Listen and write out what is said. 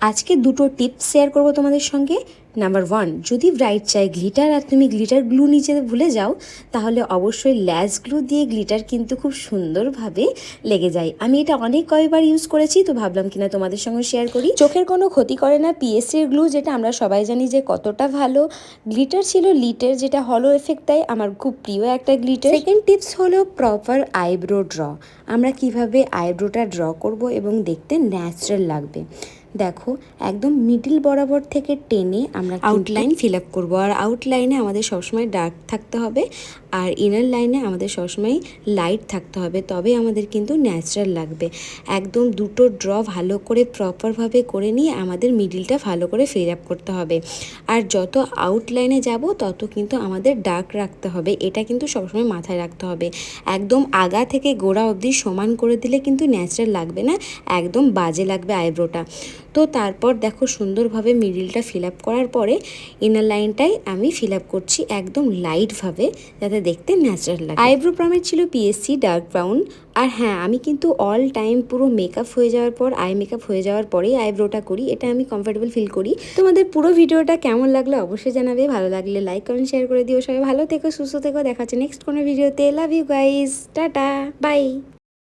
আজকে দুটো tips share করব তোমাদের সঙ্গে। নাম্বার 1, যদি ব্রাইট চাই গ্লিটার আর তুমি গ্লিটার গ্লু নিচে ভুলে যাও, তাহলে অবশ্যই ল্যাস গ্লু দিয়ে গ্লিটার কিন্তু খুব সুন্দরভাবে লেগে যায়। আমি এটা অনেক কয়েকবার ইউজ করেছি, তো ভাবলাম কিনা তোমাদের সঙ্গে শেয়ার করি। চোখের কোনো ক্ষতি করে না পিএসসির গ্লু, যেটা আমরা সবাই জানি যে কতটা ভালো। গ্লিটার ছিল লিটের, যেটা হলো এফেক্ট দেয়, আমার খুব প্রিয় একটা গ্লিটার। সেকেন্ড টিপস হলো প্রপার আইব্রো ড্র। আমরা কিভাবে আইব্রোটা ড্র করব এবং দেখতে ন্যাচারাল লাগবে। দেখো, একদম মিডিল বরাবর থেকে টেনে আমরা আউটলাইন ফিল আপ করবো। আর আউটলাইনে আমাদের সবসময় ডার্ক থাকতে হবে, আর ইনার লাইনে আমাদের সবসময় লাইট থাকতে হবে, তবে আমাদের কিন্তু ন্যাচারাল লাগবে। একদম দুটো ড্র ভালো করে প্রপারভাবে করে নিয়ে আমাদের মিডিলটা ভালো করে ফিল আপ করতে হবে। আর যত আউটলাইনে যাব তত কিন্তু আমাদের ডার্ক রাখতে হবে, এটা কিন্তু সবসময় মাথায় রাখতে হবে। একদম আগা থেকে গোড়া অবধি সমান করে দিলে কিন্তু ন্যাচারাল লাগবে না, একদম বাজে লাগবে আইব্রোটা। তো তারপর দেখো, সুন্দরভাবে মিডিলটা ফিল আপ করার পরে ইনার লাইনটাই আমি ফিল আপ করছি একদম লাইটভাবে, যাতে দেখতে ন্যাচারাল লাগে। আইব্রো প্রমেট ছিল পিএসসি ডার্ক ব্রাউন। আর হ্যাঁ, আমি কিন্তু অল টাইম পুরো মেকআপ হয়ে যাওয়ার পর, আই মেকআপ হয়ে যাওয়ার পরেই আইব্রোটা করি, এটা আমি কমফোর্টেবল ফিল করি। তোমাদের পুরো ভিডিওটা কেমন লাগলো অবশ্যই জানাবে, ভালো লাগলে লাইক কমেন্ট শেয়ার করে দিও। সবাই ভালো থেকো, সুস্থ থেকো, দেখা হচ্ছে নেক্সট কোনো ভিডিওতে। Love you guys, tata, by.